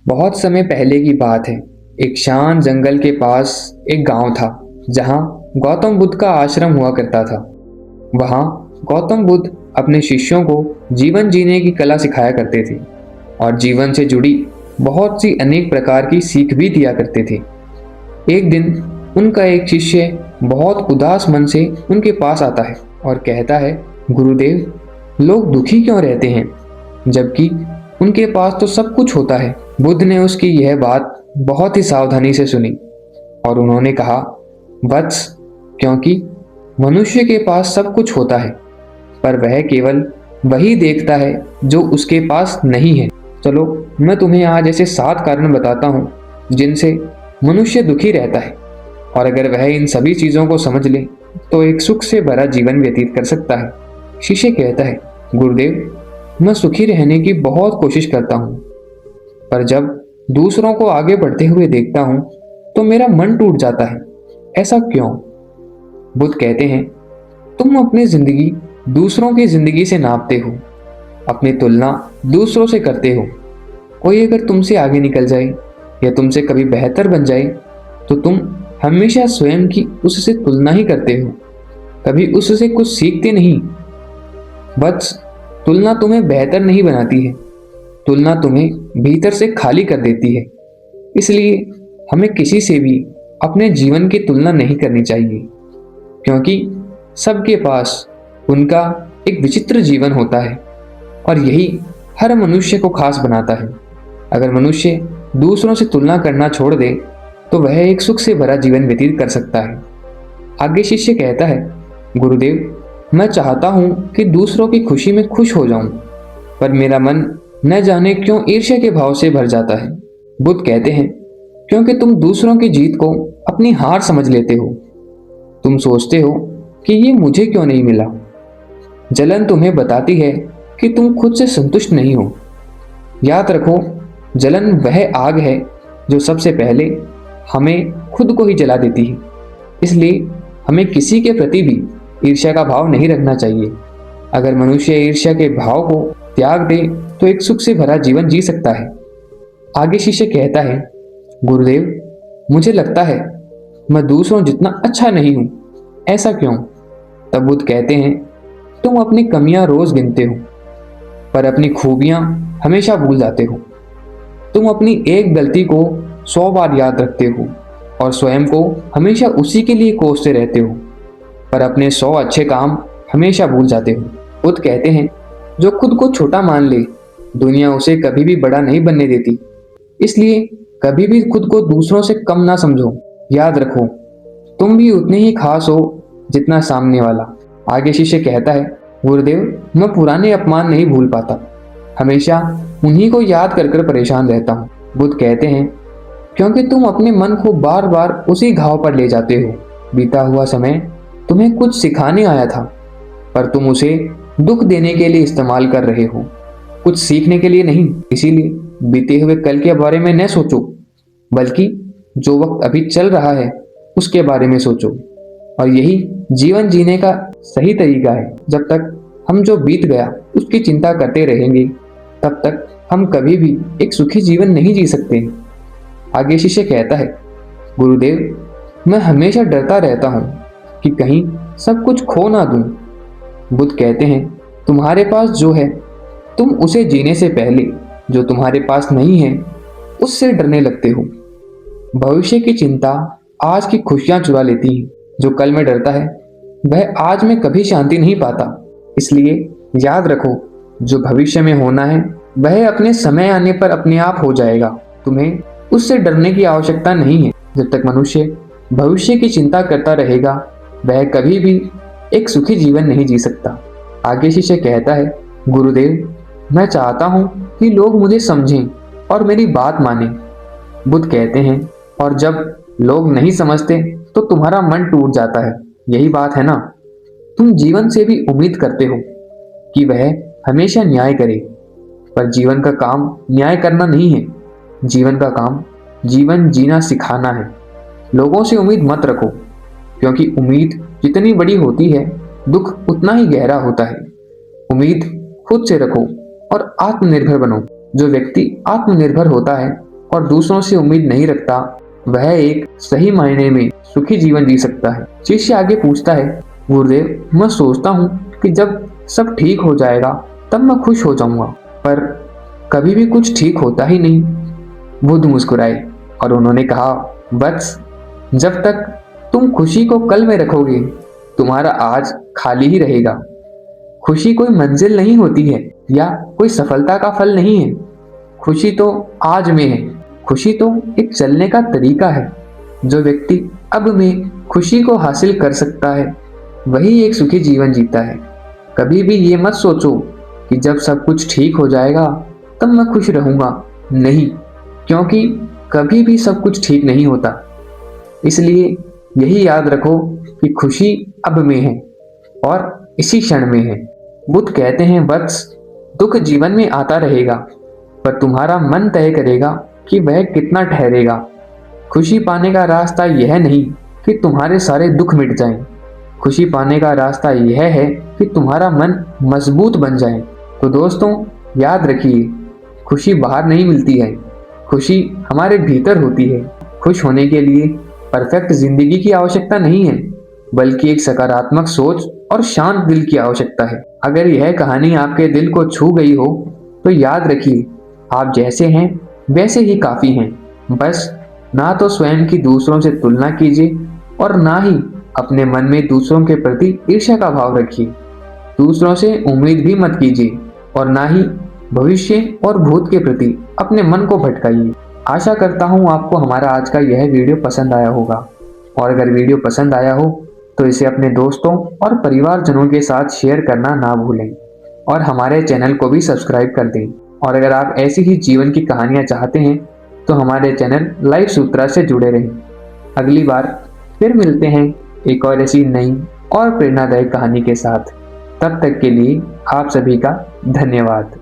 बहुत समय पहले की बात है। एक शांत जंगल के पास एक गांव था जहां गौतम बुद्ध का आश्रम हुआ करता था। वहां गौतम बुद्ध अपने शिष्यों को जीवन जीने की कला सिखाया करते थे और जीवन से जुड़ी बहुत सी अनेक प्रकार की सीख भी दिया करते थे। एक दिन उनका एक शिष्य बहुत उदास मन से उनके पास आता है और कहता है, गुरुदेव, लोग दुखी क्यों रहते हैं जबकि उनके पास तो सब कुछ होता है। बुद्ध ने उसकी यह बात बहुत ही सावधानी से सुनी और उन्होंने कहा, वत्स, क्योंकि मनुष्य के पास सब कुछ होता है पर वह केवल वही देखता है जो उसके पास नहीं है। चलो, मैं तुम्हें आज ऐसे 7 कारण बताता हूँ जिनसे मनुष्य दुखी रहता है और अगर वह इन सभी चीजों को समझ ले तो एक सुख से भरा जीवन व्यतीत कर सकता है। शिष्य कहता है, गुरुदेव, मैं सुखी रहने की बहुत कोशिश करता हूँ पर जब दूसरों को आगे बढ़ते हुए देखता हूँ तो मेरा मन टूट जाता है। ऐसा क्यों? बुद्ध कहते हैं, तुम अपनी जिंदगी दूसरों की जिंदगी से नापते हो, अपनी तुलना दूसरों से करते हो। कोई अगर तुमसे आगे निकल जाए या तुमसे कभी बेहतर बन जाए तो तुम हमेशा स्वयं की उससे तुलना ही करते हो, कभी उससे कुछ सीखते नहीं। बस तुलना तुम्हें बेहतर नहीं बनाती है, तुलना तुम्हें भीतर से खाली कर देती है। इसलिए हमें किसी से भी अपने जीवन की तुलना नहीं करनी चाहिए, क्योंकि सबके पास उनका एक विचित्र जीवन होता है और यही हर मनुष्य को खास बनाता है। अगर मनुष्य दूसरों से तुलना करना छोड़ दे तो वह एक सुख से भरा जीवन व्यतीत कर सकता है। आगे शिष्य कहता है, गुरुदेव, मैं चाहता हूं कि दूसरों की खुशी में खुश हो जाऊं पर मेरा मन न जाने क्यों ईर्ष्या के भाव से भर जाता है। बुद्ध कहते हैं, क्योंकि तुम दूसरों की जीत को अपनी हार समझ लेते हो। तुम सोचते हो कि ये मुझे क्यों नहीं मिला। जलन तुम्हें बताती है कि तुम खुद से संतुष्ट नहीं हो। याद रखो, जलन वह आग है जो सबसे पहले हमें खुद को ही जला देती है। इसलिए हमें किसी के प्रति भी ईर्ष्या का भाव नहीं रखना चाहिए। अगर मनुष्य ईर्ष्या के भाव को त्याग दे तो एक सुख से भरा जीवन जी सकता है। आगे शिष्य कहता है, गुरुदेव, मुझे लगता है मैं दूसरों जितना अच्छा नहीं हूं। ऐसा क्यों? तब बुद्ध कहते हैं, तुम अपनी कमियां रोज गिनते हो पर अपनी खूबियां हमेशा भूल जाते हो। तुम अपनी एक गलती को 100 बार याद रखते हो और स्वयं को हमेशा उसी के लिए कोसते रहते हो पर अपने 100 अच्छे काम हमेशा भूल जाते हो। बुद्ध कहते हैं, जो खुद को छोटा मान ले दुनिया उसे कभी भी बड़ा नहीं बनने देती। इसलिए कभी भी खुद को दूसरों से कम ना समझो। याद रखो, तुम भी उतने ही खास हो जितना सामने वाला। आगे शिष्य कहता है, गुरुदेव, मैं पुराने अपमान नहीं भूल पाता, हमेशा उन्हीं को याद कर कर परेशान रहता हूँ। बुद्ध कहते हैं, क्योंकि तुम अपने मन को बार बार उसी घाव पर ले जाते हो। बीता हुआ समय तुम्हें कुछ सिखाने आया था पर तुम उसे दुख देने के लिए इस्तेमाल कर रहे हो, कुछ सीखने के लिए नहीं। इसीलिए बीते हुए कल के बारे में न सोचो, बल्कि जो वक्त अभी चल रहा है उसके बारे में सोचो। और यही जीवन जीने का सही तरीका है। जब तक हम जो बीत गया उसकी चिंता करते रहेंगे तब तक हम कभी भी एक सुखी जीवन नहीं जी सकते। आगे शिष्य कहता है, गुरुदेव, मैं हमेशा डरता रहता हूँ कि कहीं सब कुछ खो ना दूं। बुद्ध कहते हैं, तुम्हारे पास जो है तुम उसे जीने से पहले जो तुम्हारे पास नहीं है उससे डरने लगते हो। भविष्य की चिंता आज की खुशियां चुरा लेती है। जो कल में डरता है वह आज में कभी शांति नहीं पाता। इसलिए याद रखो, जो भविष्य में होना है वह अपने समय आने पर अपने आप हो जाएगा। तुम्हें उससे डरने की आवश्यकता नहीं है। जब तक मनुष्य भविष्य की चिंता करता रहेगा वह कभी भी एक सुखी जीवन नहीं जी सकता। आगे शिष्य कहता है, गुरुदेव, मैं चाहता हूँ कि लोग मुझे समझें और मेरी बात मानें। बुद्ध कहते हैं, और जब लोग नहीं समझते तो तुम्हारा मन टूट जाता है। यही बात है ना। तुम जीवन से भी उम्मीद करते हो कि वह हमेशा न्याय करे, पर जीवन का काम न्याय करना नहीं है। जीवन का काम जीवन जीना सिखाना है। लोगों से उम्मीद मत रखो, क्योंकि उम्मीद जितनी बड़ी होती है दुख उतना ही गहरा होता है। उम्मीद खुद से रखो और आत्मनिर्भर बनो। जो व्यक्ति आत्मनिर्भर होता है और दूसरों से उम्मीद नहीं रखता, वह एक सही मायने में सुखी जीवन जी सकता है। शिष्य आगे पूछता है, गुरुदेव, मैं सोचता हूँ कि जब सब ठीक हो जाएगा तब मैं खुश हो जाऊंगा, पर कभी भी कुछ ठीक होता ही नहीं। बुद्ध मुस्कुराए और उन्होंने कहा, वत्स, जब तक तुम खुशी को कल में रखोगे, तुम्हारा आज खाली ही रहेगा। खुशी कोई मंजिल नहीं होती है या कोई सफलता का फल नहीं है। खुशी तो आज में है। खुशी तो एक चलने का तरीका है। जो व्यक्ति अब में खुशी को हासिल कर सकता है, वही एक सुखी जीवन जीता है। कभी भी ये मत सोचो कि जब सब कुछ ठीक हो जाएगा तब मैं खुश रहूंगा। नहीं, क्योंकि कभी भी सब कुछ ठीक नहीं होता। इसलिए यही याद रखो कि खुशी अब में है और इसी क्षण में है। बुद्ध कहते हैं, वत्स, दुख जीवन में आता रहेगा, पर तुम्हारा मन तय करेगा कि वह कितना ठहरेगा। खुशी पाने का रास्ता यह नहीं कि तुम्हारे सारे दुख मिट जाएं। खुशी पाने का रास्ता यह है कि तुम्हारा मन मजबूत बन जाए। तो दोस्तों, याद रखिए, खुशी बाहर नहीं मिलती है, खुशी हमारे भीतर होती है। खुश होने के लिए परफेक्ट जिंदगी की आवश्यकता नहीं है, बल्कि एक सकारात्मक सोच और शांत दिल की आवश्यकता है। अगर यह कहानी आपके दिल को छू गई हो तो याद रखिए, आप जैसे हैं वैसे ही काफी हैं। बस ना तो स्वयं की दूसरों से तुलना कीजिए और ना ही अपने मन में दूसरों के प्रति ईर्ष्या का भाव रखिए। दूसरों से उम्मीद भी मत कीजिए और ना ही भविष्य और भूत के प्रति अपने मन को भटकाइए। आशा करता हूँ आपको हमारा आज का यह वीडियो पसंद आया होगा, और अगर वीडियो पसंद आया हो तो इसे अपने दोस्तों और परिवारजनों के साथ शेयर करना ना भूलें और हमारे चैनल को भी सब्सक्राइब कर दें। और अगर आप ऐसी ही जीवन की कहानियाँ चाहते हैं तो हमारे चैनल लाइफ सूत्रा से जुड़े रहें। अगली बार फिर मिलते हैं एक और ऐसी नई और प्रेरणादायक कहानी के साथ। तब तक के लिए आप सभी का धन्यवाद।